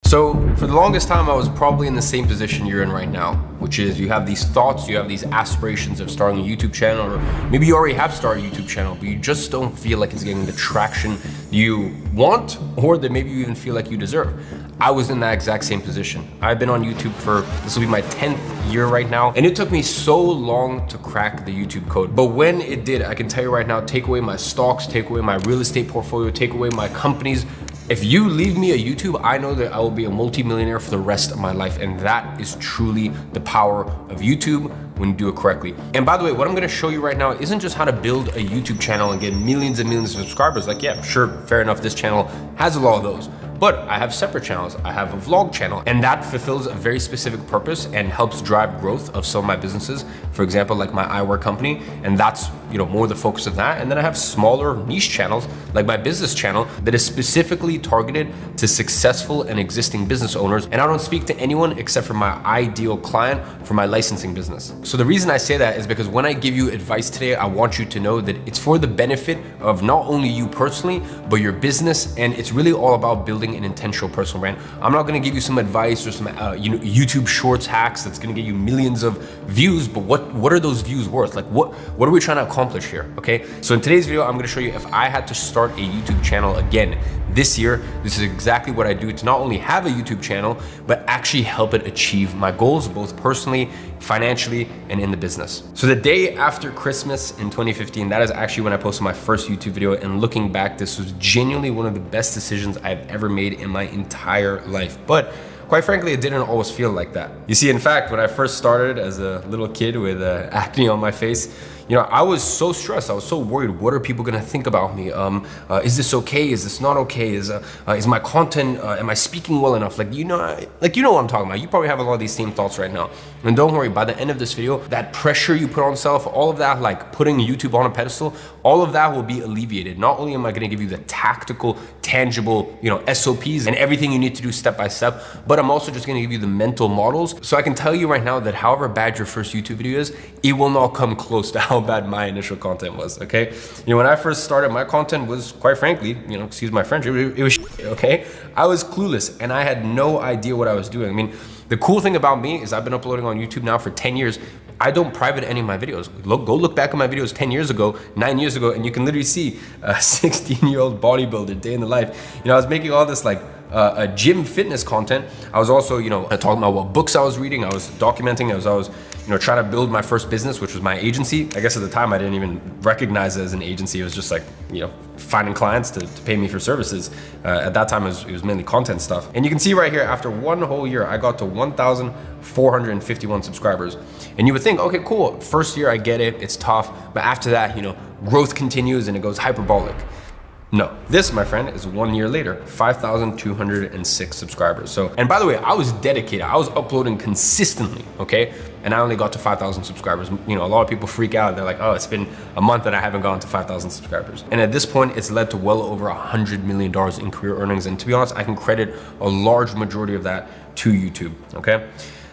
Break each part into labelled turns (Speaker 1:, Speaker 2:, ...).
Speaker 1: So for the longest time, I was probably in the same position you're in right now, which is you have these thoughts, you have these aspirations of starting a YouTube channel, or maybe you already have started a YouTube channel, but you just don't feel like it's getting the traction you want, or that maybe you even feel like you deserve. I was in that exact same position. I've been on YouTube for, this will be my 10th year right now, and it took me so long to crack the YouTube code. But when it did, I can tell you right now, take away my stocks, take away my real estate portfolio, take away my companies. If you leave me a YouTube, I know that I will be a multi-millionaire for the rest of my life. And that is truly the power of YouTube when you do it correctly. And by the way, what I'm gonna show you right now isn't just how to build a YouTube channel and get millions and millions of subscribers. Like, yeah, sure, fair enough, this channel has a lot of those. But I have separate channels. I have a vlog channel, and that fulfills a very specific purpose and helps drive growth of some of my businesses. For example, like my eyewear company, and that's more the focus of that. And then I have smaller niche channels, like my business channel, that is specifically targeted to successful and existing business owners. And I don't speak to anyone except for my ideal client for my licensing business. So the reason I say that is because when I give you advice today, I want you to know that it's for the benefit of not only you personally, but your business, and it's really all about building an intentional personal brand. I'm not gonna give you some advice or some YouTube Shorts hacks that's gonna get you millions of views, but what are those views worth? Like what are we trying to accomplish here, okay? So in today's video, I'm gonna show you if I had to start a YouTube channel again this year, this is exactly what I do to not only have a YouTube channel, but actually help it achieve my goals, both personally, financially, and in the business. So the day after Christmas in 2015, that is actually when I posted my first YouTube video, and looking back, this was genuinely one of the best decisions I've ever made in my entire life. But quite frankly, it didn't always feel like that. You see, in fact, when I first started as a little kid with acne on my face, I was so stressed. I was so worried. What are people gonna think about me? Is this okay? Is this not okay? Is my content? Am I speaking well enough? Like you know what I'm talking about. You probably have a lot of these same thoughts right now. And don't worry. By the end of this video, that pressure you put on yourself, all of that, like putting YouTube on a pedestal, all of that will be alleviated. Not only am I gonna give you the tactical, tangible, SOPs and everything you need to do step by step, but I'm also just gonna give you the mental models. So I can tell you right now that however bad your first YouTube video is, it will not come close to how bad my initial content was, okay? When I first started, my content was, quite frankly, excuse my French, it was shit, okay? I was clueless and I had no idea what I was doing. I mean, the cool thing about me is I've been uploading on YouTube now for 10 years. I don't private any of my videos. Go look back at my videos 10 years ago, 9 years ago, and you can literally see a 16-year-old bodybuilder day in the life. I was making all this like a gym fitness content. I was also, talking about what books I was reading. I was documenting as I was, trying to build my first business, which was my agency. I guess at the time I didn't even recognize it as an agency. It was just like, finding clients to pay me for services. At that time, it was mainly content stuff. And you can see right here, after one whole year, I got to 1,451 subscribers. And you would think, okay, cool. First year, I get it. It's tough. But after that, growth continues and it goes hyperbolic. No, this, my friend, is 1 year later, 5,206 subscribers. So, and by the way, I was dedicated. I was uploading consistently, okay? And I only got to 5,000 subscribers. A lot of people freak out. They're like, oh, it's been a month and I haven't gotten to 5,000 subscribers. And at this point, it's led to well over $100 million in career earnings. And to be honest, I can credit a large majority of that to YouTube, okay?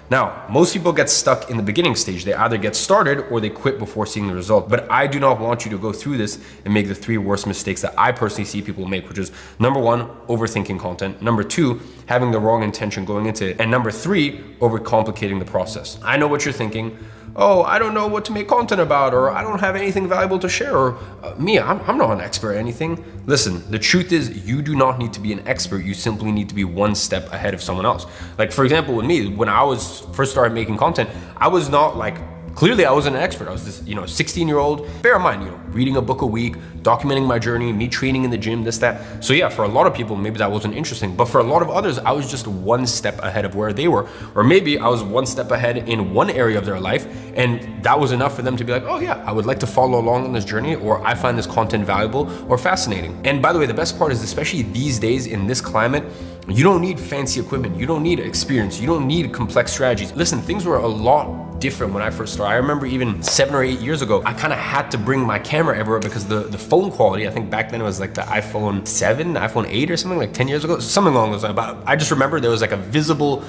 Speaker 1: Now, most people get stuck in the beginning stage. They either get started or they quit before seeing the result. But I do not want you to go through this and make the 3 worst mistakes that I personally see people make, which is number 1, overthinking content. Number 2, having the wrong intention going into it. And number 3, overcomplicating the process. I know what you're thinking. Oh, I don't know what to make content about, or I don't have anything valuable to share, or I'm not an expert at anything. Listen, the truth is you do not need to be an expert. You simply need to be one step ahead of someone else. Like for example, with me, when I was first started making content, I was not like, clearly I wasn't an expert. I was this, 16-year-old, bear in mind, reading a book a week, documenting my journey, me training in the gym, this, that. So yeah, for a lot of people, maybe that wasn't interesting, but for a lot of others, I was just one step ahead of where they were. Or maybe I was one step ahead in one area of their life, and that was enough for them to be like, oh yeah, I would like to follow along on this journey, or I find this content valuable or fascinating. And by the way, the best part is, especially these days in this climate, you don't need fancy equipment, you don't need experience, you don't need complex strategies. Listen, things were a lot different when I first started. I remember even 7 or 8 years ago, I kind of had to bring my camera everywhere because the phone quality, I think back then it was like the iPhone 7, iPhone 8 or something, like 10 years ago, something along those lines. But I just remember there was like a visible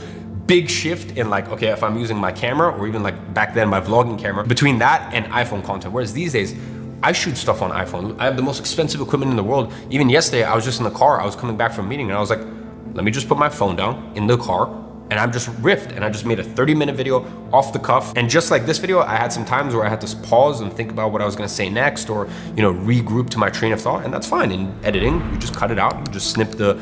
Speaker 1: big shift in like, okay, if I'm using my camera, or even like back then my vlogging camera, between that and iPhone content. Whereas these days, I shoot stuff on iPhone. I have the most expensive equipment in the world. Even yesterday, I was just in the car, I was coming back from a meeting and I was like, let me just put my phone down in the car and I'm just riffed and I just made a 30-minute video off the cuff. And just like this video, I had some times where I had to pause and think about what I was gonna say next, or regroup to my train of thought, and that's fine. In editing, you just cut it out, you just snip the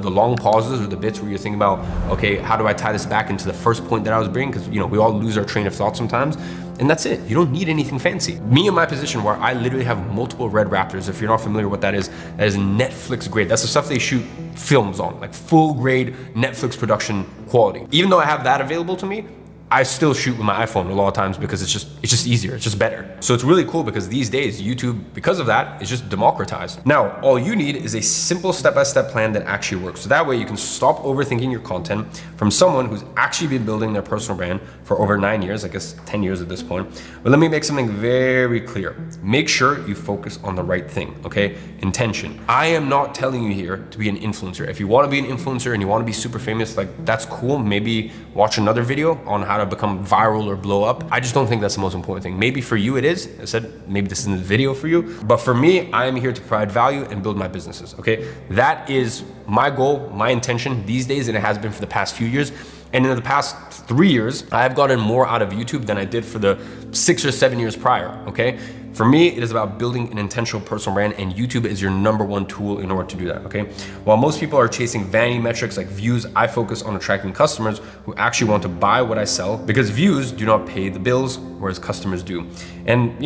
Speaker 1: long pauses or the bits where you're thinking about, okay, how do I tie this back into the first point that I was bringing? Because we all lose our train of thought sometimes. And that's it. You don't need anything fancy. Me in my position where I literally have multiple Red Raptors, if you're not familiar with what that is Netflix grade. That's the stuff they shoot films on, like full grade Netflix production quality. Even though I have that available to me, I still shoot with my iPhone a lot of times because it's just easier, it's just better. So it's really cool because these days YouTube, because of that, is just democratized. Now, all you need is a simple step-by-step plan that actually works. So that way you can stop overthinking your content from someone who's actually been building their personal brand for over 9 years, I guess 10 years at this point. But let me make something very clear. Make sure you focus on the right thing, okay? Intention. I am not telling you here to be an influencer. If you want to be an influencer and you want to be super famous, like that's cool. Maybe watch another video on how to become viral or blow up. I just don't think that's the most important thing. Maybe for you it is. I said maybe this isn't the video for you, but for me, I am here to provide value and build my businesses, okay? That is my goal, my intention these days, and it has been for the past few years. And in the past 3 years, I have gotten more out of YouTube than I did for the 6 or 7 years prior, okay? For me, it is about building an intentional personal brand, and YouTube is your #1 tool in order to do that, okay? While most people are chasing vanity metrics like views, I focus on attracting customers who actually want to buy what I sell, because views do not pay the bills, whereas customers do. And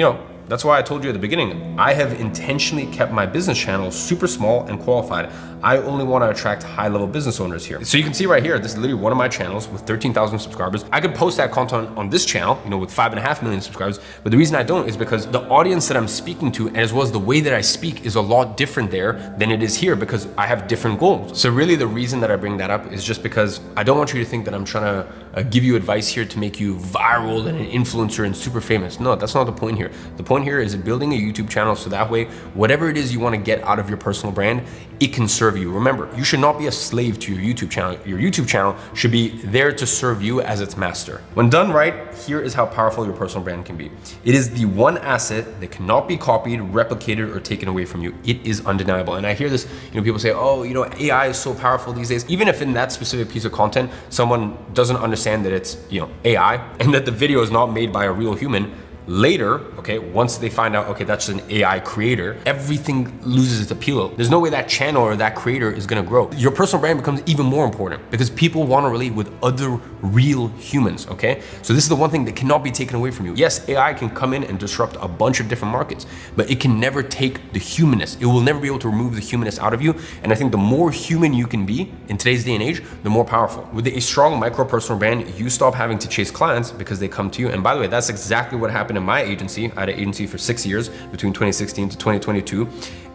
Speaker 1: that's why I told you at the beginning, I have intentionally kept my business channel super small and qualified. I only want to attract high-level business owners here. So you can see right here, this is literally one of my channels with 13,000 subscribers. I could post that content on this channel, with 5.5 million subscribers, but the reason I don't is because the audience that I'm speaking to, as well as the way that I speak, is a lot different there than it is here because I have different goals. So really the reason that I bring that up is just because I don't want you to think that I'm trying to give you advice here to make you viral and an influencer and super famous. No, that's not the point here. The point here is building a YouTube channel so that way, whatever it is you want to get out of your personal brand, it can serve you. Remember, you should not be a slave to your YouTube channel. Your YouTube channel should be there to serve you as its master. When done right, here is how powerful your personal brand can be. It is the one asset that cannot be copied, replicated, or taken away from you. It is undeniable. And I hear this, people say, oh, AI is so powerful these days. Even if in that specific piece of content, someone doesn't understand that it's, AI and that the video is not made by a real human, later, okay, once they find out, okay, that's an AI creator, everything loses its appeal. There's no way that channel or that creator is gonna grow. Your personal brand becomes even more important because people wanna relate with other real humans, okay? So this is the one thing that cannot be taken away from you. Yes, AI can come in and disrupt a bunch of different markets, but it can never take the humanness. It will never be able to remove the humanness out of you. And I think the more human you can be in today's day and age, the more powerful. With a strong micro personal brand, you stop having to chase clients because they come to you. And by the way, that's exactly what happened in my agency. I had an agency for 6 years between 2016 to 2022.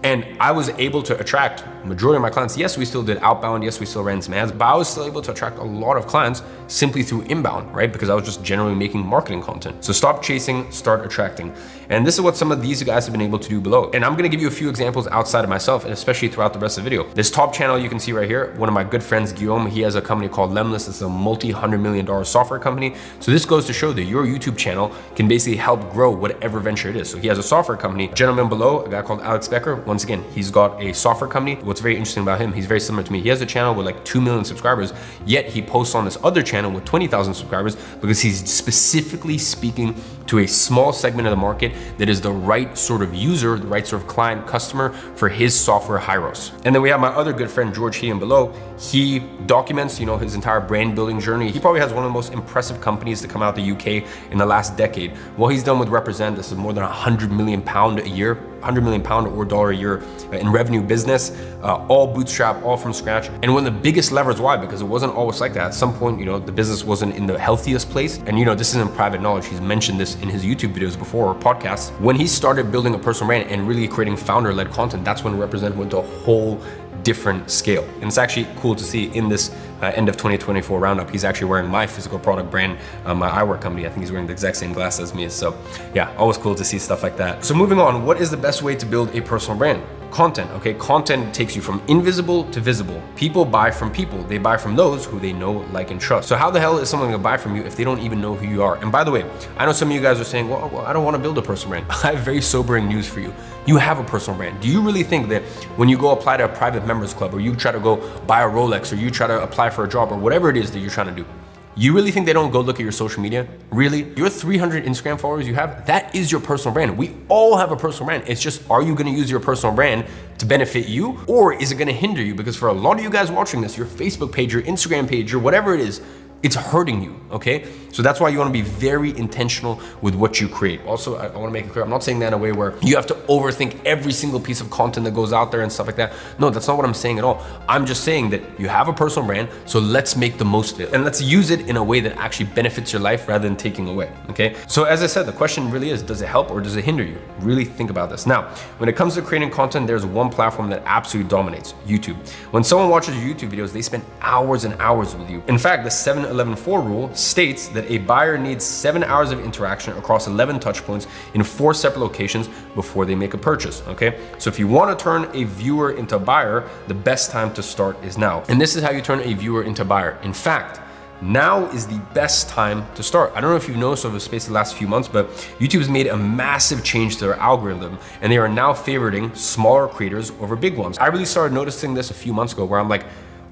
Speaker 1: And I was able to attract majority of my clients. Yes, we still did outbound. Yes, we still ran some ads, but I was still able to attract a lot of clients simply through inbound, right? Because I was just generally making marketing content. So stop chasing, start attracting. And this is what some of these guys have been able to do below. And I'm gonna give you a few examples outside of myself, and especially throughout the rest of the video. This top channel you can see right here, one of my good friends, Guillaume, he has a company called Lemless. It's a multi-$100 million software company. So this goes to show that your YouTube channel can basically help grow whatever venture it is. So he has a software company. Gentleman below, a guy called Alex Becker, once again, he's got a software company. What's very interesting about him, he's very similar to me. He has a channel with like 2 million subscribers, yet he posts on this other channel with 20,000 subscribers because he's specifically speaking to a small segment of the market that is the right sort of user, the right sort of client, customer for his software Hyros. And then we have my other good friend, George Hean below. He documents, his entire brand building journey. He probably has one of the most impressive companies to come out the UK in the last decade. What he's done with Represent, this is more than £100 million a year, £100 million or dollar a year in revenue business, all bootstrap, all from scratch. And one of the biggest levers, why? Because it wasn't always like that. At some point, the business wasn't in the healthiest place. And this isn't private knowledge. He's mentioned this in his YouTube videos before, or podcasts. When he started building a personal brand and really creating founder-led content, that's when Represent went to a whole different scale. And it's actually cool to see in this end of 2024 roundup, he's actually wearing my physical product brand, my eyewear company. I think he's wearing the exact same glasses as me. So yeah, always cool to see stuff like that. So moving on, what is the best way to build a personal brand? content, okay? Content takes you from invisible to visible. People buy from people. They buy from those who they know, like, and trust. So how the hell is someone gonna buy from you if they don't even know who you are? And by the way, I know some of you guys are saying, well, I don't wanna build a personal brand. I have very sobering news for you. You have a personal brand. Do you really think that when you go apply to a private members club, or you try to go buy a Rolex, or you try to apply for a job, or whatever it is that you're trying to do, you really think they don't go look at your social media? Really? Your 300 Instagram followers you have, that is your personal brand. We all have a personal brand. It's just, are you gonna use your personal brand to benefit you, or is it gonna hinder you? Because for a lot of you guys watching this, your Facebook page, your Instagram page, or whatever it is, it's hurting you, okay? So that's why you wanna be very intentional with what you create. Also, I wanna make it clear, I'm not saying that in a way where you have to overthink every single piece of content that goes out there and stuff like that. No, that's not what I'm saying at all. I'm just saying that you have a personal brand, so let's make the most of it. And let's use it in a way that actually benefits your life rather than taking away, okay? So as I said, the question really is, does it help or does it hinder you? Really think about this. Now, when it comes to creating content, there's one platform that absolutely dominates, YouTube. When someone watches your YouTube videos, they spend hours and hours with you. In fact, the 7-11-4 rule states that a buyer needs 7 hours of interaction across 11 touch points in 4 separate locations before they make a purchase, okay? So if you want to turn a viewer into a buyer, the best time to start is now. And this is how you turn a viewer into a buyer. In fact, now is the best time to start. I don't know if you've noticed over the space of the last few months, but YouTube's made a massive change to their algorithm, and they are now favoriting smaller creators over big ones. I really started noticing this a few months ago, where I'm like,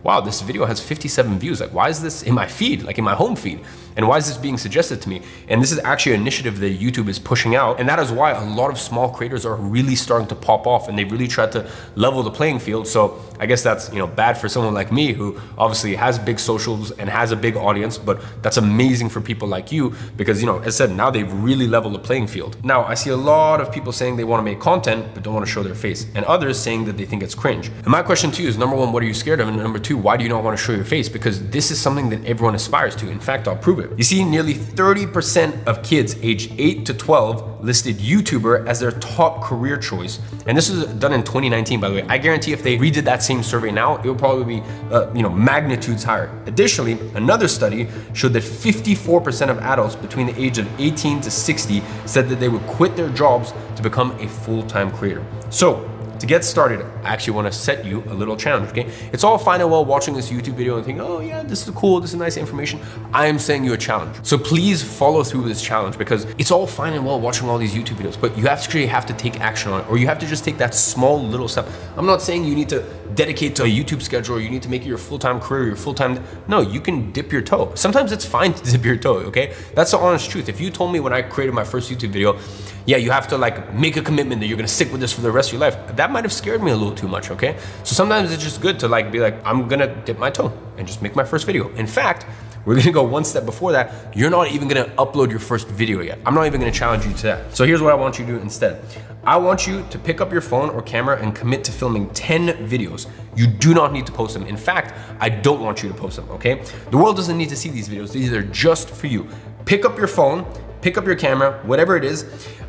Speaker 1: wow, this video has 57 views. Like, why is this in my feed, like in my home feed? And why is this being suggested to me? And this is actually an initiative that YouTube is pushing out. And that is why a lot of small creators are really starting to pop off, and they really tried to level the playing field. So I guess that's, bad for someone like me, who obviously has big socials and has a big audience, but that's amazing for people like you because, as I said, now they've really leveled the playing field. Now, I see a lot of people saying they want to make content, but don't want to show their face, and others saying that they think it's cringe. And my question to you is, number one, what are you scared of? And number two, why do you not want to show your face? Because this is something that everyone aspires to. In fact, I'll prove it. You see, nearly 30% of kids aged 8 to 12 listed YouTuber as their top career choice. And this was done in 2019, by the way. I guarantee if they redid that same survey now, it would probably be, magnitudes higher. Additionally, another study showed that 54% of adults between the age of 18 to 60 said that they would quit their jobs to become a full-time creator. So, to get started, I actually want to set you a little challenge, okay? It's all fine and well watching this YouTube video and thinking, oh yeah, this is cool, this is nice information. I am saying you a challenge. So please follow through with this challenge, because it's all fine and well watching all these YouTube videos, but you actually have to take action on it, or you have to just take that small little step. I'm not saying you need to dedicate to a YouTube schedule, or you need to make it your full-time career, your full-time. No, you can dip your toe. Sometimes it's fine to dip your toe, okay? That's the honest truth. If you told me when I created my first YouTube video, yeah, you have to make a commitment that you're gonna stick with this for the rest of your life, that might have scared me a little too much, okay? So sometimes it's just good to be like, I'm gonna dip my toe and just make my first video. In fact, we're gonna go one step before that. You're not even gonna upload your first video yet. I'm not even gonna challenge you to that. So here's what I want you to do instead. I want you to pick up your phone or camera and commit to filming 10 videos. You do not need to post them. In fact, I don't want you to post them, okay? The world doesn't need to see these videos. These are just for you. Pick up your phone, pick up your camera, whatever it is.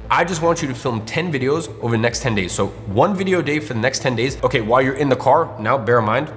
Speaker 1: I just want you to film 10 videos over the next 10 days. So 1 video a day for the next 10 days. Okay, while you're in the car, now bear in mind,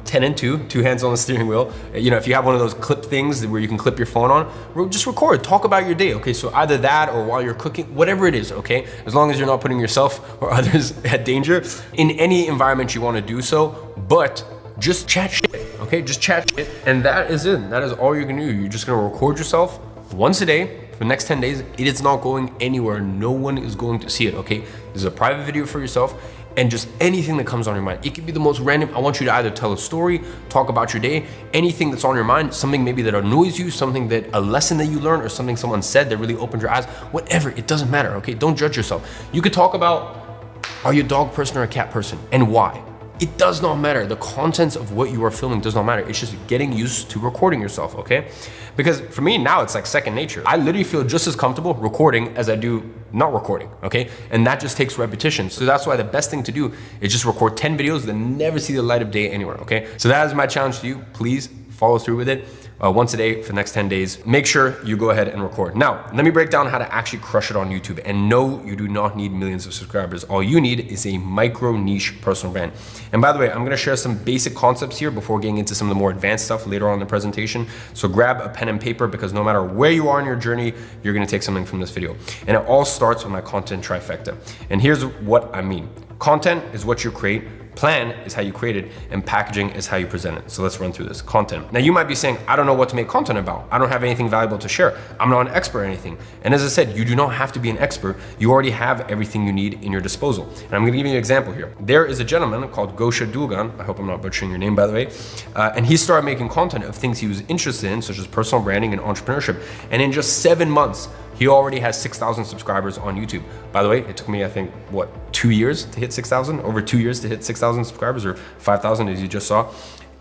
Speaker 1: 10 and 2 hands on the steering wheel. If you have one of those clip things where you can clip your phone on, just record, talk about your day, okay? So either that or while you're cooking, whatever it is, okay? As long as you're not putting yourself or others at danger in any environment you want to do so, but just chat shit, okay? Just chat shit, and that is it. That is all you're gonna do. You're just gonna record yourself once a day for the next 10 days. It is not going anywhere. No one is going to see it, okay? This is a private video for yourself, and just anything that comes on your mind. It could be the most random. I want you to either tell a story, talk about your day, anything that's on your mind, something maybe that annoys you, something that a lesson that you learned, or something someone said that really opened your eyes, whatever, it doesn't matter, okay? Don't judge yourself. You could talk about, are you a dog person or a cat person, and why? It does not matter. The contents of what you are filming does not matter. It's just getting used to recording yourself, okay? Because for me now, it's like second nature. I literally feel just as comfortable recording as I do not recording, okay? And that just takes repetition. So that's why the best thing to do is just record 10 videos that never see the light of day anywhere, okay? So that is my challenge to you. Please follow through with it. once a day for the next 10 days. Make sure you go ahead and record. Now, let me break down how to actually crush it on YouTube. And no, you do not need millions of subscribers. All you need is a micro niche personal brand. And by the way, I'm gonna share some basic concepts here before getting into some of the more advanced stuff later on in the presentation. So grab a pen and paper, because no matter where you are in your journey, you're gonna take something from this video. And it all starts with my content trifecta. And here's what I mean. Content is what you create, plan is how you create it, and packaging is how you present it. So let's run through this. Content. Now you might be saying, I don't know what to make content about. I don't have anything valuable to share. I'm not an expert or anything. And as I said, you do not have to be an expert. You already have everything you need in your disposal. And I'm gonna give you an example here. There is a gentleman called Gosha Dulgan, I hope I'm not butchering your name by the way, and he started making content of things he was interested in, such as personal branding and entrepreneurship. And in just 7 months, he already has 6,000 subscribers on YouTube. By the way, it took me, I think, what, 2 years to hit 6,000? Over 2 years to hit 6,000 subscribers, or 5,000 as you just saw.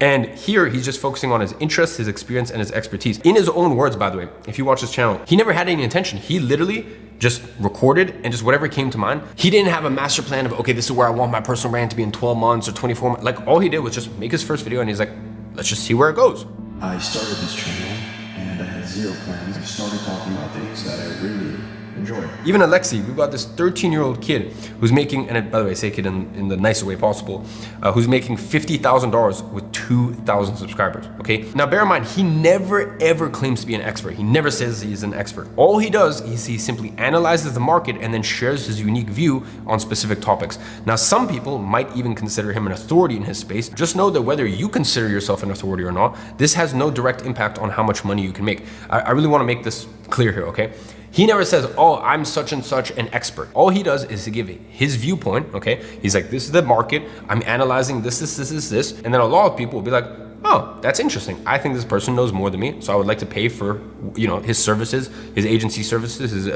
Speaker 1: And here he's just focusing on his interests, his experience, and his expertise. In his own words, by the way, if you watch his channel, he never had any intention. He literally just recorded and just whatever came to mind. He didn't have a master plan of, okay, this is where I want my personal brand to be in 12 months or 24 months. Like, all he did was just make his first video, and he's like, let's just see where it goes.
Speaker 2: I started this channel and I had zero plans. I started talking about things that I really enjoy.
Speaker 1: Even Alexi, we've got this 13-year-old kid who's making, and by the way, I say kid in the nicest way possible, who's making $50,000 with 2,000 subscribers, okay? Now bear in mind, he never ever claims to be an expert. He never says he's an expert. All he does is he simply analyzes the market and then shares his unique view on specific topics. Now some people might even consider him an authority in his space. Just know that whether you consider yourself an authority or not, this has no direct impact on how much money you can make. I really want to make this clear here, okay? He never says, oh, I'm such and such an expert. All he does is to give his viewpoint, okay? He's like, this is the market, I'm analyzing this. And then a lot of people will be like, oh, that's interesting. I think this person knows more than me, so I would like to pay for, you know, his services, his agency services, his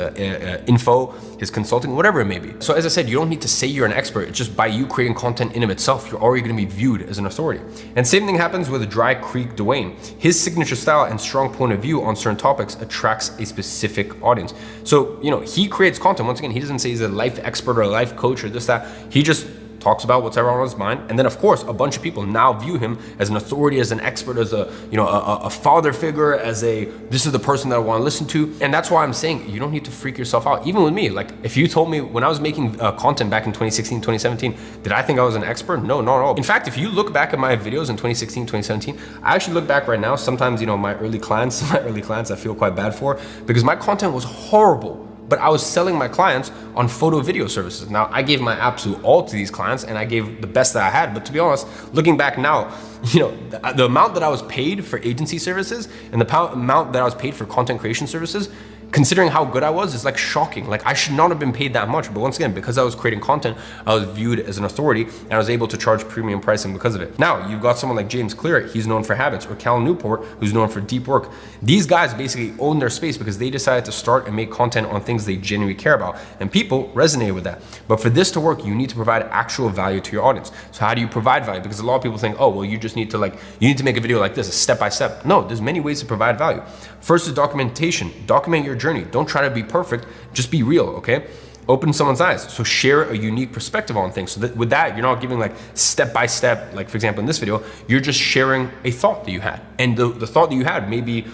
Speaker 1: info, his consulting, whatever it may be. So as I said, you don't need to say you're an expert. It's just by you creating content in of itself, you're already gonna be viewed as an authority. And same thing happens with Dry Creek Dwayne. His signature style and strong point of view on certain topics attracts a specific audience. So, you know, he creates content. Once again, he doesn't say he's a life expert or a life coach or this, that. He just talks about what's ever on his mind, and then of course a bunch of people now view him as an authority, as an expert, as a, you know, a father figure, as a, this is the person that I want to listen to. And that's why I'm saying you don't need to freak yourself out. Even with me, like if you told me when I was making content back in 2016, 2017, did I think I was an expert? No, not at all. In fact, if you look back at my videos in 2016, 2017, I actually look back right now, sometimes, you know, my early clients I feel quite bad for, because my content was horrible. But I was selling my clients on photo video services. Now, I gave my absolute all to these clients and I gave the best that I had. But to be honest, looking back now, you know, the amount that I was paid for agency services and the amount that I was paid for content creation services, considering how good I was, is like shocking. Like I should not have been paid that much. But once again, because I was creating content, I was viewed as an authority and I was able to charge premium pricing because of it. Now, you've got someone like James Clear, he's known for habits, or Cal Newport, who's known for deep work. These guys basically own their space because they decided to start and make content on things they genuinely care about. And people resonate with that. But for this to work, you need to provide actual value to your audience. So how do you provide value? Because a lot of people think, oh, well, you just need to you need to make a video like this, step by step. No, there's many ways to provide value. First is documentation. Document your journey. Don't try to be perfect, just be real, okay? Open someone's eyes. So share a unique perspective on things. So that with that, you're not giving like step by step, like for example in this video, you're just sharing a thought that you had. And the thought that you had may be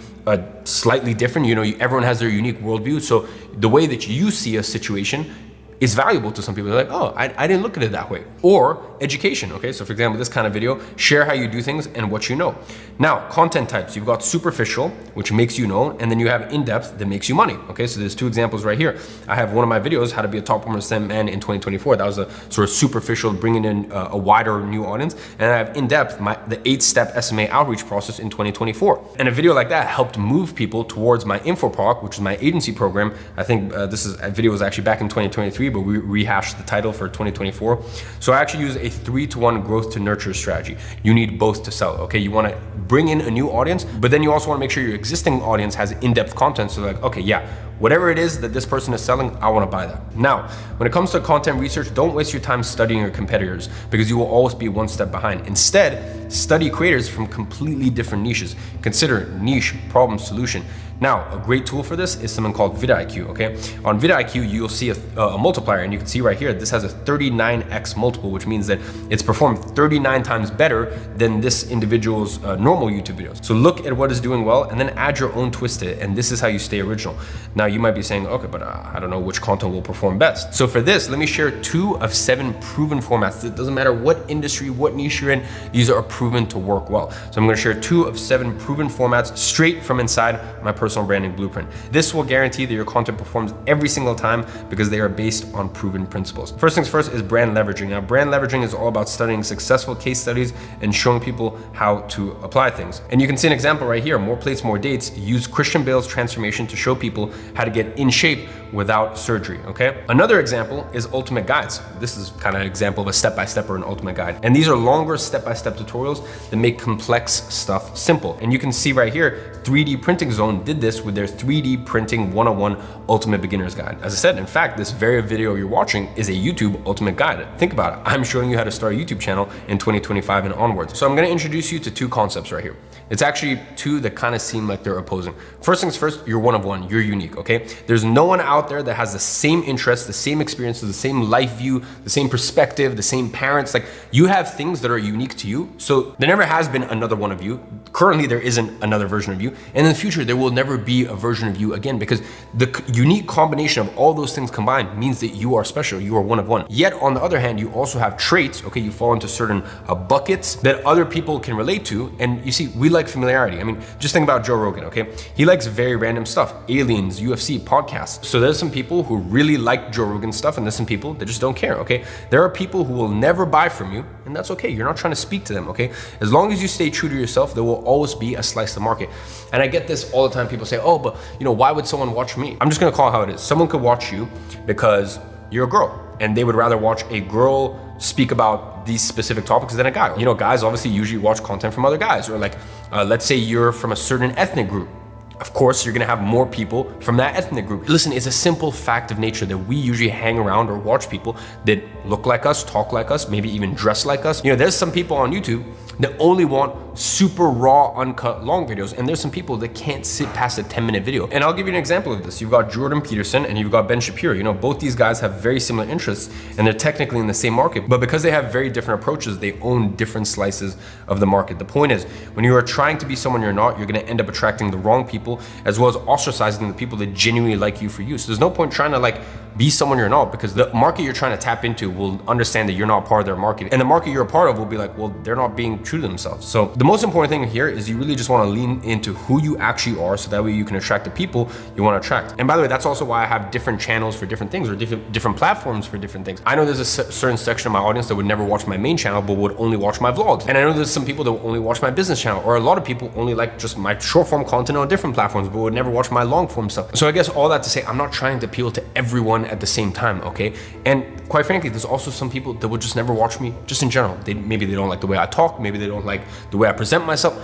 Speaker 1: slightly different. You know, everyone has their unique worldview. So the way that you see a situation is valuable to some people. They're like, oh, I didn't look at it that way. Or education, okay? So for example, this kind of video, share how you do things and what you know. Now, content types, you've got superficial, which makes you known, and then you have in-depth that makes you money, okay? So there's two examples right here. I have one of my videos, how to be a top 1% man in 2024. That was a sort of superficial, bringing in a wider new audience. And I have in-depth, the 8-step SMA outreach process in 2024. And a video like that helped move people towards my info product, which is my agency program. I think a video was actually back in 2023, but we rehashed the title for 2024. So I actually use a 3-to-1 growth to nurture strategy. You need both to sell, okay? You want to bring in a new audience, but then you also want to make sure your existing audience has in-depth content. So like, okay, yeah, whatever it is that this person is selling, I want to buy that. Now, when it comes to content research, don't waste your time studying your competitors because you will always be one step behind. Instead, study creators from completely different niches. Consider niche, problem, solution. Now, a great tool for this is something called vidIQ, okay? On vidIQ, you'll see a multiplier, and you can see right here, this has a 39x multiple, which means that it's performed 39 times better than this individual's normal YouTube videos. So look at what is doing well, and then add your own twist to it, and this is how you stay original. Now, you might be saying, okay, but I don't know which content will perform best. So for this, let me share 2 of 7 proven formats. It doesn't matter what industry, what niche you're in, these are proven to work well. So I'm gonna share 2 of 7 proven formats straight from inside my personal branding blueprint. This will guarantee that your content performs every single time because they are based on proven principles. First things first is brand leveraging. Now, brand leveraging is all about studying successful case studies and showing people how to apply things. And you can see an example right here, More Plates, More Dates, use Christian Bale's transformation to show people how to get in shape without surgery, okay? Another example is ultimate guides. This is kind of an example of a step-by-step or an ultimate guide. And these are longer step-by-step tutorials that make complex stuff simple. And you can see right here, 3D Printing Zone did this with their 3D Printing 101 Ultimate Beginner's Guide. As I said, in fact, this very video you're watching is a YouTube Ultimate Guide. Think about it. I'm showing you how to start a YouTube channel in 2025 and onwards. So I'm gonna introduce you to 2 concepts right here. It's actually 2 that kind of seem like they're opposing. First things first, you're one of one, you're unique, okay? There's no one out there that has the same interests, the same experiences, the same life view, the same perspective, the same parents. Like, you have things that are unique to you. So there never has been another one of you. Currently, there isn't another version of you. And in the future, there will never be a version of you again because the unique combination of all those things combined means that you are special, you are one of one. Yet on the other hand, you also have traits, okay? You fall into certain buckets that other people can relate to. And you see, we like familiarity. I mean, just think about Joe Rogan, okay? He likes very random stuff, aliens, UFC, podcasts. So there's some people who really like Joe Rogan stuff and there's some people that just don't care, okay? There are people who will never buy from you and that's okay. You're not trying to speak to them, okay? As long as you stay true to yourself, there will always be a slice of the market. And I get this all the time. People say, oh, but you know, why would someone watch me? I'm just gonna call it how it is. Someone could watch you because you're a girl and they would rather watch a girl speak about these specific topics than a guy. You know, guys obviously usually watch content from other guys, or like, let's say you're from a certain ethnic group. Of course, you're gonna have more people from that ethnic group. Listen, it's a simple fact of nature that we usually hang around or watch people that look like us, talk like us, maybe even dress like us. You know, there's some people on YouTube that only want super raw, uncut, long videos. And there's some people that can't sit past a 10-minute video. And I'll give you an example of this. You've got Jordan Peterson and you've got Ben Shapiro. You know, both these guys have very similar interests and they're technically in the same market. But because they have very different approaches, they own different slices of the market. The point is, when you are trying to be someone you're not, you're gonna end up attracting the wrong people as well as ostracizing the people that genuinely like you for you. So there's no point trying to like be someone you're not, because the market you're trying to tap into will understand that you're not part of their market. And the market you're a part of will be like, well, they're not being true to themselves. So the most important thing here is you really just want to lean into who you actually are, so that way you can attract the people you want to attract. And by the way, that's also why I have different channels for different things, or different platforms for different things. I know there's a certain section of my audience that would never watch my main channel, but would only watch my vlogs. And I know there's some people that will only watch my business channel, or a lot of people only like just my short form content on different platforms, but would never watch my long form stuff. So I guess all that to say, I'm not trying to appeal to everyone at the same time, okay? And quite frankly, there's also some people that will just never watch me just in general. Maybe they don't like the way I talk, maybe they don't like the way I present myself.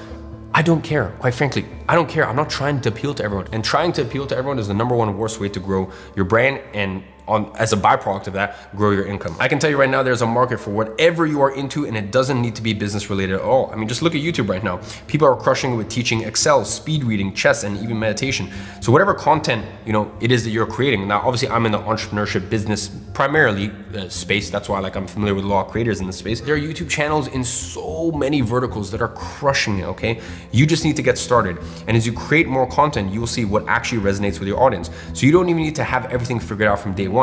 Speaker 1: I don't care, quite frankly. I don't care. I'm not trying to appeal to everyone. And trying to appeal to everyone is the #1 worst way to grow your brand, and as a byproduct of that, grow your income. I can tell you right now, there's a market for whatever you are into, and it doesn't need to be business related at all. I mean, just look at YouTube right now. People are crushing it with teaching Excel, speed reading, chess, and even meditation. So whatever content, you know, it is that you're creating. Now, obviously, I'm in the entrepreneurship business primarily space. That's why I'm familiar with a lot of creators in this space. There are YouTube channels in so many verticals that are crushing it, okay? You just need to get started. And as you create more content, you will see what actually resonates with your audience. So you don't even need to have everything figured out from day one.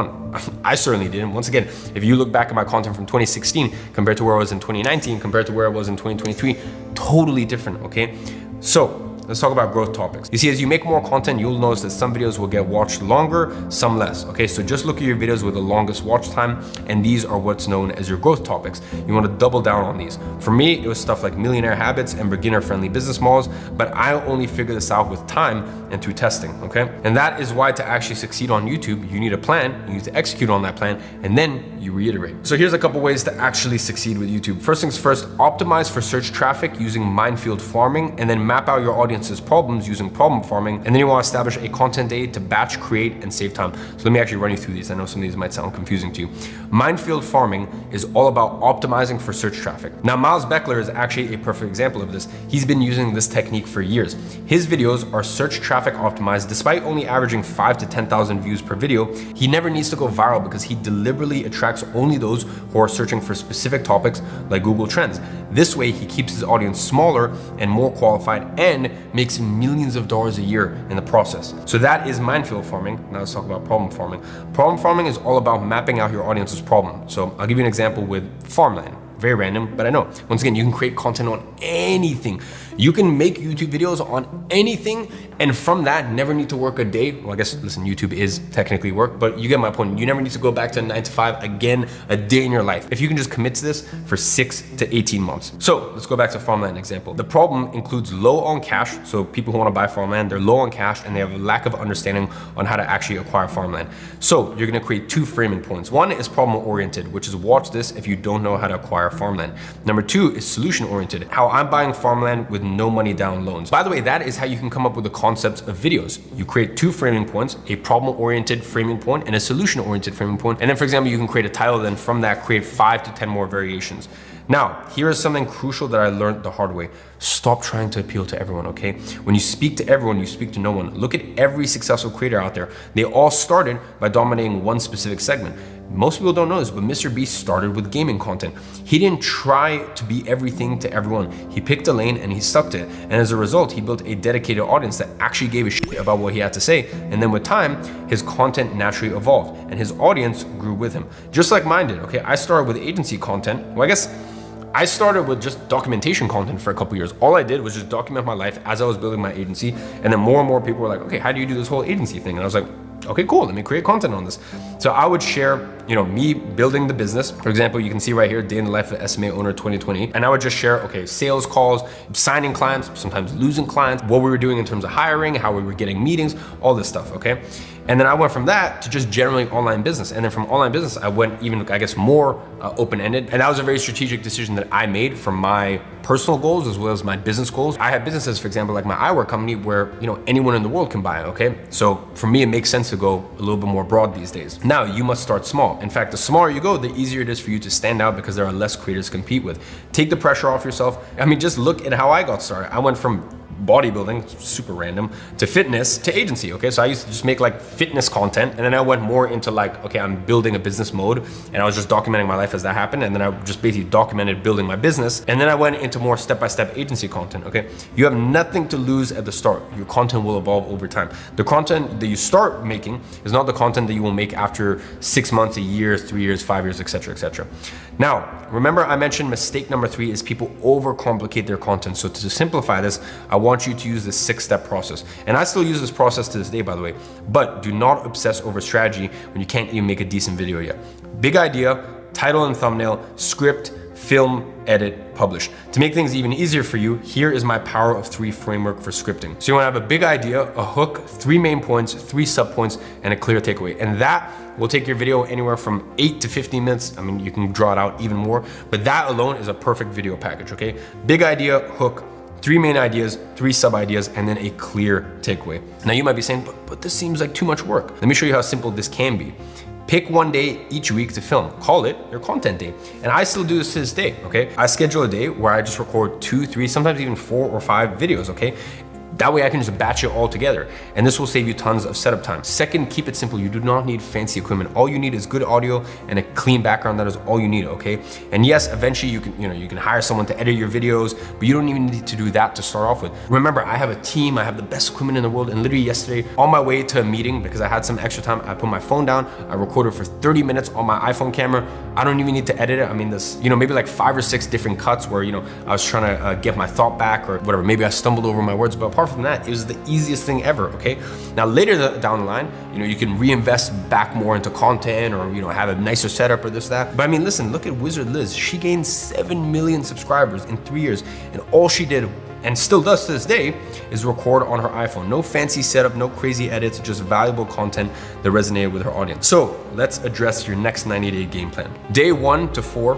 Speaker 1: I certainly didn't. Once again, if you look back at my content from 2016 compared to where I was in 2019, compared to where I was in 2023, totally different, okay? So let's talk about growth topics. You see, as you make more content, you'll notice that some videos will get watched longer, some less, okay? So just look at your videos with the longest watch time, and these are what's known as your growth topics. You want to double down on these. For me, it was stuff like millionaire habits and beginner-friendly business models, but I only figured this out with time and through testing, okay? And that is why to actually succeed on YouTube, you need a plan, you need to execute on that plan, and then you reiterate. So here's a couple ways to actually succeed with YouTube. First things first, optimize for search traffic using minefield farming, and then map out your audience audience's problems using problem farming. And then you want to establish a content day to batch, create, and save time. So let me actually run you through these. I know some of these might sound confusing to you. Minefield farming is all about optimizing for search traffic. Now, Miles Beckler is actually a perfect example of this. He's been using this technique for years. His videos are search traffic optimized. Despite only averaging 5 to 10,000 views per video, he never needs to go viral because he deliberately attracts only those who are searching for specific topics like Google Trends. This way, he keeps his audience smaller and more qualified and makes millions of dollars a year in the process. So that is minefield farming. Now let's talk about problem farming. Problem farming is all about mapping out your audience's problem. So I'll give you an example with farmland. Very random, but I know. Once again, you can create content on anything. You can make YouTube videos on anything, and from that, never need to work a day. Well, I guess, listen, YouTube is technically work, but you get my point. You never need to go back to a 9 to 5 again, a day in your life. If you can just commit to this for 6 to 18 months. So let's go back to farmland example. The problem includes low on cash. So people who want to buy farmland, they're low on cash and they have a lack of understanding on how to actually acquire farmland. So you're going to create 2 framing points. One is problem oriented, which is watch this if you don't know how to acquire farmland. Number 2 is solution oriented, how I'm buying farmland with no money down loans. By the way, that is how you can come up with the concepts of videos. You create 2 framing points, a problem oriented framing point and a solution oriented framing point. And then, for example, you can create a title, then from that create 5 to 10 more variations. Now, here is something crucial that I learned the hard way. Stop trying to appeal to everyone, okay? When you speak to everyone, you speak to no one. Look at every successful creator out there. They all started by dominating one specific segment. Most people don't know this, but Mr. Beast started with gaming content. He didn't try to be everything to everyone. He picked a lane and he stuck to it. And as a result, he built a dedicated audience that actually gave a shit about what he had to say. And then with time, his content naturally evolved and his audience grew with him. Just like mine did, okay? I started with agency content. Well, I guess I started with just documentation content for a couple years. All I did was just document my life as I was building my agency. And then more and more people were like, okay, how do you do this whole agency thing? And I was like, okay, cool, let me create content on this. So I would share, me building the business. For example, you can see right here, day in the life of SMA owner 2020. And I would just share, okay, sales calls, signing clients, sometimes losing clients, what we were doing in terms of hiring, how we were getting meetings, all this stuff, okay? And then I went from that to just generally online business. And then from online business, I went even, I guess, more open-ended. And that was a very strategic decision that I made for my personal goals as well as my business goals. I have businesses, for example, like my eyewear company where, anyone in the world can buy it, okay? So for me, it makes sense to go a little bit more broad these days. Now, you must start small. In fact, the smaller you go, the easier it is for you to stand out because there are less creators to compete with. Take the pressure off yourself. I mean, just look at how I got started. I went from bodybuilding, super random, to fitness, to agency, okay? So I used to just make like fitness content, and then I went more into like, okay, I'm building a business mode, and I was just documenting my life as that happened, and then I just basically documented building my business, and then I went into more step-by-step agency content, okay? You have nothing to lose at the start. Your content will evolve over time. The content that you start making is not the content that you will make after 6 months, a year, 3 years, 5 years, etc., etc. Now, remember I mentioned mistake number 3 is people overcomplicate their content. So to simplify this, I want you to use this 6-step process. And I still use this process to this day, by the way, but do not obsess over strategy when you can't even make a decent video yet. Big idea, title and thumbnail, script, film, edit, publish. To make things even easier for you, here is my power of 3 framework for scripting. So you wanna have a big idea, a hook, 3 main points, 3 subpoints, and a clear takeaway. And that will take your video anywhere from 8 to 15 minutes. I mean, you can draw it out even more, but that alone is a perfect video package, okay? Big idea, hook, 3 main ideas, 3 sub ideas, and then a clear takeaway. Now you might be saying, but this seems like too much work. Let me show you how simple this can be. Pick one day each week to film. Call it your content day. And I still do this to this day, okay? I schedule a day where I just record 2, 3, sometimes even 4 or 5 videos, okay? That way I can just batch it all together, and this will save you tons of setup time. Second, keep it simple. You do not need fancy equipment. All you need is good audio and a clean background. That is all you need, okay? And yes, eventually you can hire someone to edit your videos, but you don't even need to do that to start off with. Remember, I have a team. I have the best equipment in the world, and literally yesterday, on my way to a meeting, because I had some extra time, I put my phone down. I recorded for 30 minutes on my iPhone camera. I don't even need to edit it. I mean, this, maybe like 5 or 6 different cuts where, I was trying to get my thought back or whatever. Maybe I stumbled over my words, but apart from that, it was the easiest thing ever, okay? Now later down the line, you can reinvest back more into content or, have a nicer setup or this, that. But I mean, listen, look at Wizard Liz. She gained 7 million subscribers in 3 years, and all she did, and still does to this day, is record on her iPhone. No fancy setup, no crazy edits, just valuable content that resonated with her audience. So let's address your next 90-day game plan. Day 1 to 4,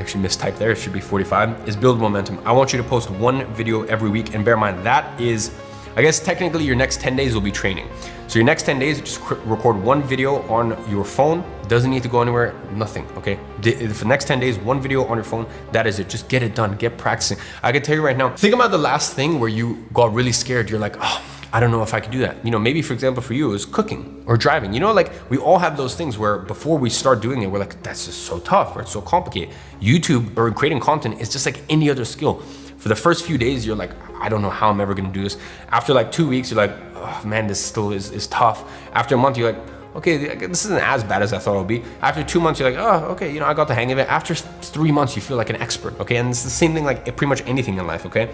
Speaker 1: actually mistyped there, it should be 45, is build momentum. I want you to post one video every week, and bear in mind that is, I guess technically your next 10 days will be training. So your next 10 days, just record one video on your phone. Doesn't need to go anywhere, nothing, okay? For the next 10 days, one video on your phone, that is it. Just get it done, get practicing. I can tell you right now, think about the last thing where you got really scared. You're like, oh, I don't know if I could do that. You know, maybe for example for you, it was cooking or driving. You know, like we all have those things where before we start doing it, we're like, that's just so tough or it's so complicated. YouTube or creating content is just like any other skill. For the first few days, you're like, I don't know how I'm ever gonna do this. After like 2 weeks, you're like, oh man, this still is tough. After a month, you're like, okay, this isn't as bad as I thought it would be. After 2 months, you're like, oh, okay, you know, I got the hang of it. After 3 months, you feel like an expert, okay? And it's the same thing like pretty much anything in life, okay?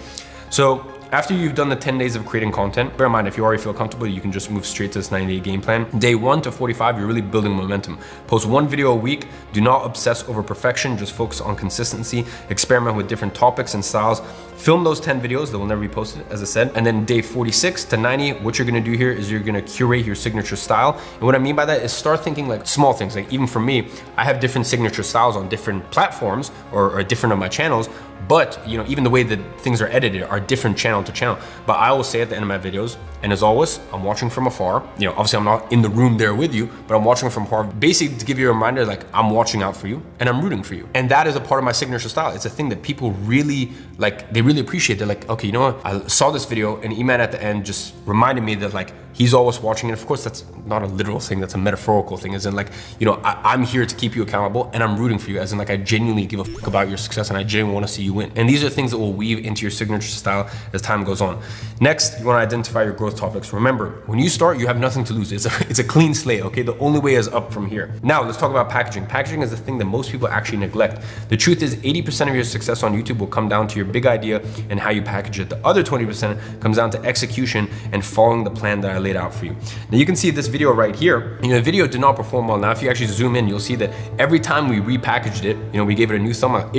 Speaker 1: So after you've done the 10 days of creating content, bear in mind, if you already feel comfortable, you can just move straight to this 90-day game plan. Day 1 to 45, you're really building momentum. Post one video a week. Do not obsess over perfection. Just focus on consistency. Experiment with different topics and styles. Film those 10 videos that will never be posted, as I said. And then day 46 to 90, what you're gonna do here is you're gonna curate your signature style. And what I mean by that is start thinking like small things. Like even for me, I have different signature styles on different platforms or different on my channels. But you know, even the way that things are edited are different channel to channel. But I always say at the end of my videos, and as always, I'm watching from afar. You know, obviously I'm not in the room there with you, but I'm watching from afar, basically to give you a reminder, like I'm watching out for you and I'm rooting for you. And that is a part of my signature style. It's a thing that people really like, they really appreciate. They're like, okay, you know what? I saw this video and Iman at the end just reminded me that like, he's always watching. And of course, that's not a literal thing, that's a metaphorical thing, as in like, you know, I'm here to keep you accountable and I'm rooting for you, as in like, I genuinely give a fuck about your success and I genuinely want to see you win. And these are things that will weave into your signature style as time goes on. Next, you want to identify your growth topics. Remember, when you start, you have nothing to lose. It's a clean slate, okay? The only way is up from here. Now, let's talk about packaging. Packaging is the thing that most people actually neglect. The truth is 80% of your success on YouTube will come down to your big idea and how you package it. The other 20% comes down to execution and following the plan that I laid out for you. Now, you can see this video right here. You know, the video did not perform well. Now, if you actually zoom in, you'll see that every time we repackaged it, you know, we gave it a new thumbnail,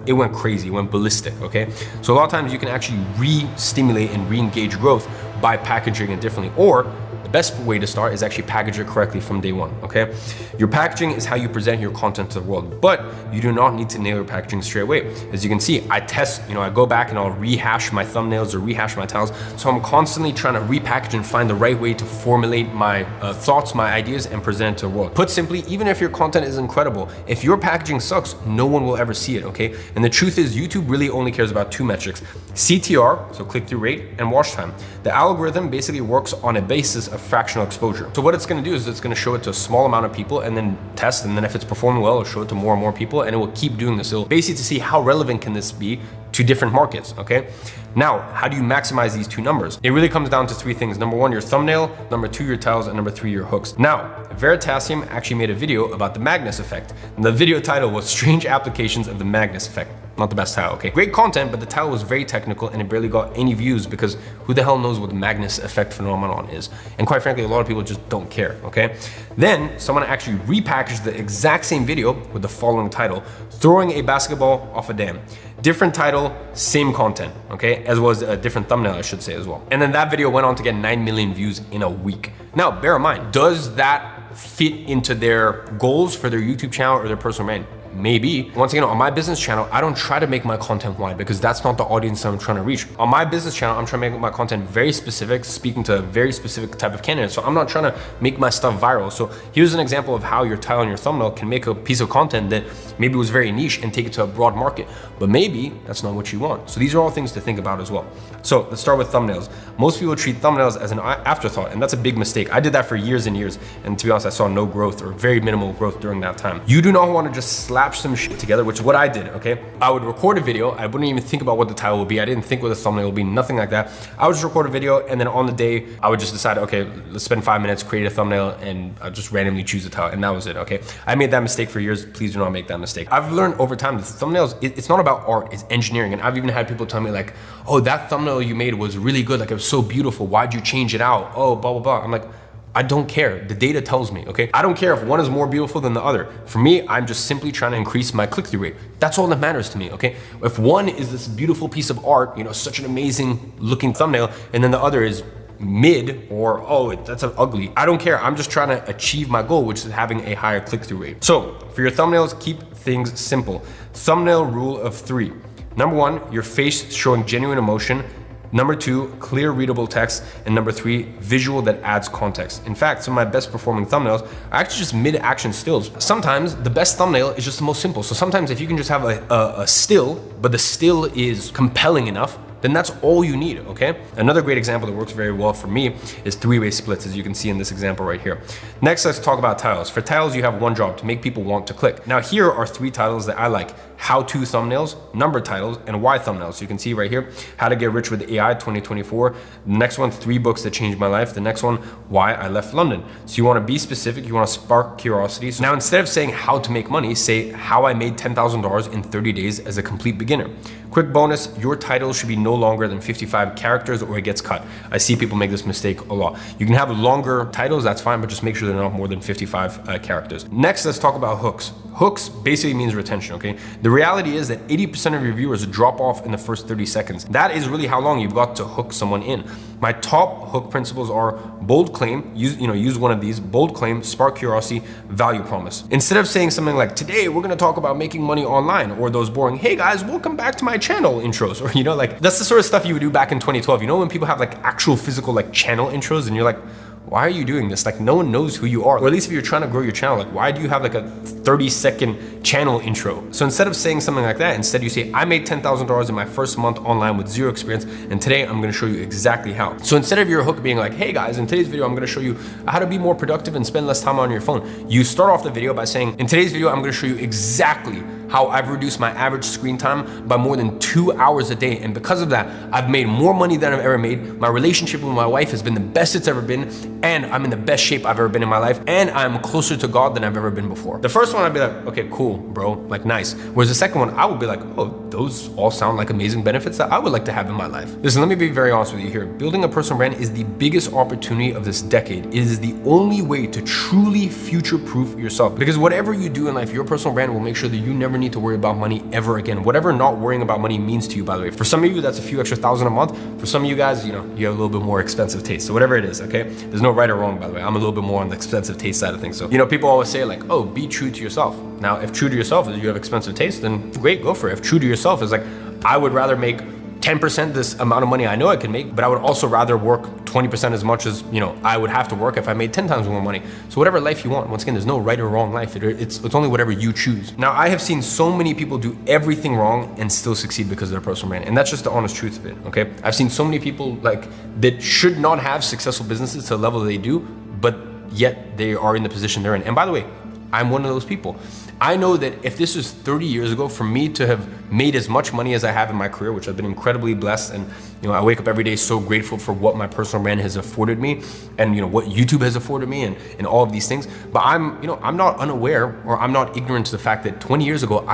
Speaker 1: it went crazy, it went ballistic, okay? So a lot of times you can actually re-stimulate and re-engage growth by packaging it differently, or the best way to start is actually package it correctly from day one, okay? Your packaging is how you present your content to the world, but you do not need to nail your packaging straight away. As you can see, I test, you know, I go back and I'll rehash my thumbnails or rehash my titles. So I'm constantly trying to repackage and find the right way to formulate my thoughts, my ideas, and present it to the world. Put simply, even if your content is incredible, if your packaging sucks, no one will ever see it, okay? And the truth is, YouTube really only cares about two metrics: CTR, so click-through rate, and watch time. The algorithm basically works on a basis of fractional exposure. So what it's gonna do is it's gonna show it to a small amount of people and then test, and then if it's performing well, it'll show it to more and more people, and it will keep doing this. It'll basically to see how relevant can this be to different markets, okay? Now, how do you maximize these two numbers? It really comes down to three things. Number one, your thumbnail. Number two, your titles. And number three, your hooks. Now, Veritasium actually made a video about the Magnus effect. And the video title was Strange Applications of the Magnus Effect. Not the best title, okay? Great content, but the title was very technical and it barely got any views because who the hell knows what the Magnus effect phenomenon is? And quite frankly, a lot of people just don't care, okay? Then someone actually repackaged the exact same video with the following title: Throwing a Basketball Off a Dam. Different title, same content, okay? As well as a different thumbnail, I should say, as well. And then that video went on to get 9 million views in a week. Now, bear in mind, does that fit into their goals for their YouTube channel or their personal brand? Maybe. Once again, on my business channel, I don't try to make my content wide because that's not the audience I'm trying to reach. On my business channel, I'm trying to make my content very specific, speaking to a very specific type of candidate. So I'm not trying to make my stuff viral. So here's an example of how your title and your thumbnail can make a piece of content that maybe was very niche and take it to a broad market, but maybe that's not what you want. So these are all things to think about as well. So let's start with thumbnails. Most people treat thumbnails as an afterthought, and that's a big mistake. I did that for years and years, and to be honest, I saw no growth or very minimal growth during that time. You do not want to just slap some shit together, which is what I did, okay? I would record a video, I wouldn't even think about what the title would be, I didn't think what the thumbnail would be, nothing like that. I would just record a video, and then on the day, I would just decide, okay, let's spend 5 minutes, create a thumbnail, and I'll just randomly choose a title, and that was it, okay? I made that mistake for years, please do not make that mistake. I've learned over time that thumbnails, it's not about art, it's engineering, and I've even had people tell me like, oh, that thumbnail you made was really good, like it was so beautiful, why'd you change it out? Oh, blah, blah, blah. I'm like, I don't care. The data tells me, okay? I don't care if one is more beautiful than the other. For me, I'm just simply trying to increase my click-through rate. That's all that matters to me, okay? If one is this beautiful piece of art, you know, such an amazing looking thumbnail, and then the other is mid or, oh, that's ugly. I don't care. I'm just trying to achieve my goal, which is having a higher click-through rate. So for your thumbnails, keep things simple. Thumbnail rule of 3. Number 1, your face showing genuine emotion. Number 2, clear readable text. And number 3, visual that adds context. In fact, some of my best performing thumbnails are actually just mid-action stills. Sometimes the best thumbnail is just the most simple. So sometimes if you can just have a still, but the still is compelling enough, then that's all you need, okay? Another great example that works very well for me is three-way splits, as you can see in this example right here. Next, let's talk about titles. For titles, you have one job: to make people want to click. Now, here are 3 titles that I like: how-to thumbnails, number titles, and why thumbnails. So you can see right here, how to get rich with AI 2024. The next one, 3 books that changed my life. The next one, why I left London. So you wanna be specific, you wanna spark curiosity. So now instead of saying how to make money, say how I made $10,000 in 30 days as a complete beginner. Quick bonus, your title should be no longer than 55 characters or it gets cut. I see people make this mistake a lot. You can have longer titles, that's fine, but just make sure they're not more than 55 characters. Next, let's talk about hooks. Hooks basically means retention, okay? The reality is that 80% of your viewers drop off in the first 30 seconds. That is really how long you've got to hook someone in. My top hook principles are bold claim, use one of these: bold claim, spark curiosity, value promise. Instead of saying something like, today we're gonna talk about making money online, or those boring, hey guys, welcome back to my channel intros, or like that's the sort of stuff you would do back in 2012. When people have like actual physical like channel intros and you're like, why are you doing this? Like, no one knows who you are. Or at least if you're trying to grow your channel, like, why do you have like a 30-second channel intro? So instead of saying something like that, instead you say, I made $10,000 in my first month online with 0 experience, and today I'm gonna show you exactly how. So instead of your hook being like, hey guys, in today's video, I'm gonna show you how to be more productive and spend less time on your phone, you start off the video by saying, in today's video, I'm gonna show you exactly how I've reduced my average screen time by more than 2 hours a day. And because of that, I've made more money than I've ever made. My relationship with my wife has been the best it's ever been. And I'm in the best shape I've ever been in my life. And I'm closer to God than I've ever been before. The first one, I'd be like, okay, cool, bro, like nice. Whereas the second one, I would be like, oh, those all sound like amazing benefits that I would like to have in my life. Listen, let me be very honest with you here. Building a personal brand is the biggest opportunity of this decade. It is the only way to truly future-proof yourself. Because whatever you do in life, your personal brand will make sure that you never need to worry about money ever again. Whatever not worrying about money means to you, by the way. For some of you, that's a few extra thousand a month. For some of you guys, you have a little bit more expensive taste. So whatever it is, okay? There's no right or wrong, by the way. I'm a little bit more on the expensive taste side of things. So, people always say like, oh, be true to yourself. Now, if true to yourself is you have expensive taste, then great, go for it. If true to yourself is like, I would rather make 10% this amount of money I know I can make, but I would also rather work 20% as much as, I would have to work if I made 10 times more money. So whatever life you want, once again, there's no right or wrong life. It's only whatever you choose. Now, I have seen so many people do everything wrong and still succeed because of their personal brand. And that's just the honest truth of it, okay? I've seen so many people that should not have successful businesses to the level they do, but yet they are in the position they're in. And by the way, I'm one of those people. I know that if this was 30 years ago, for me to have made as much money as I have in my career, which I've been incredibly blessed, and I wake up every day so grateful for what my personal brand has afforded me, and what YouTube has afforded me, and all of these things. But I'm not unaware, or I'm not ignorant to the fact that 20 years ago,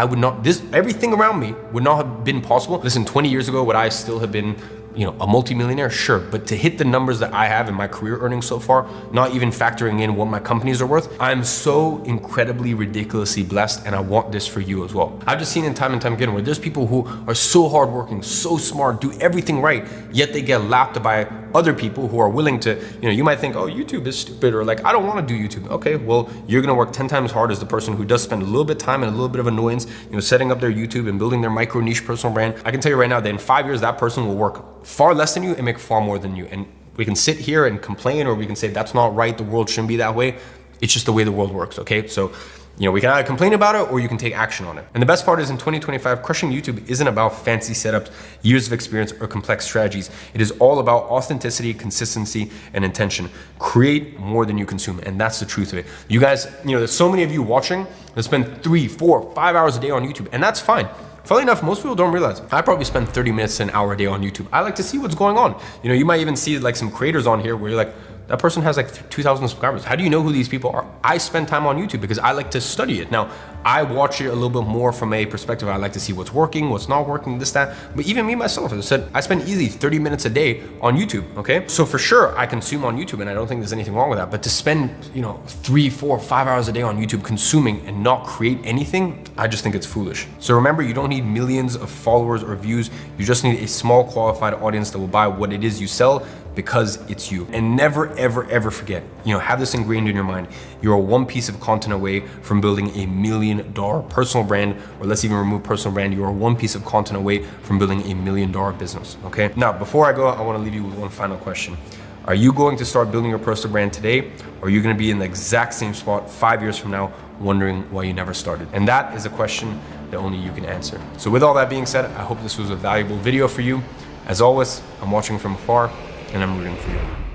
Speaker 1: everything around me would not have been possible. Listen, 20 years ago, would I still have been a multimillionaire? Sure. But to hit the numbers that I have in my career earnings so far, not even factoring in what my companies are worth, I'm so incredibly ridiculously blessed, and I want this for you as well. I've just seen it time and time again where there's people who are so hardworking, so smart, do everything right, yet they get lapped by other people who are willing to, you might think, oh, YouTube is stupid, or like, I don't want to do YouTube. Okay, well, you're going to work 10 times hard as the person who does spend a little bit of time and a little bit of annoyance, setting up their YouTube and building their micro niche personal brand. I can tell you right now that in 5 years, that person will work far less than you and make far more than you. And we can sit here and complain, or we can say that's not right, the world shouldn't be that way. It's just the way the world works, okay? So, we can either complain about it or you can take action on it. And the best part is, in 2025, crushing YouTube isn't about fancy setups, years of experience, or complex strategies. It is all about authenticity, consistency, and intention. Create more than you consume, and that's the truth of it. You guys, there's so many of you watching that spend 3, 4, 5 hours a day on YouTube, and that's fine. Funnily enough, most people don't realize I probably spend 30 minutes to an hour a day on YouTube. I like to see what's going on. You might even see like some creators on here where you're like, that person has like 2,000 subscribers. How do you know who these people are? I spend time on YouTube because I like to study it. Now, I watch it a little bit more from a perspective. I like to see what's working, what's not working, this, that. But even me, myself, as I said, I spend easily 30 minutes a day on YouTube, okay? So for sure, I consume on YouTube, and I don't think there's anything wrong with that. But to spend, 3, 4, 5 hours a day on YouTube consuming and not create anything, I just think it's foolish. So remember, you don't need millions of followers or views. You just need a small qualified audience that will buy what it is you sell because it's you. And never, ever, ever forget, have this ingrained in your mind. You're one piece of content away from building $1 million personal brand, or let's even remove personal brand. You're one piece of content away from building $1 million business, okay? Now, before I go, I wanna leave you with one final question. Are you going to start building your personal brand today, or are you gonna be in the exact same spot 5 years from now, wondering why you never started? And that is a question that only you can answer. So with all that being said, I hope this was a valuable video for you. As always, I'm watching from afar, and I'm rooting for you.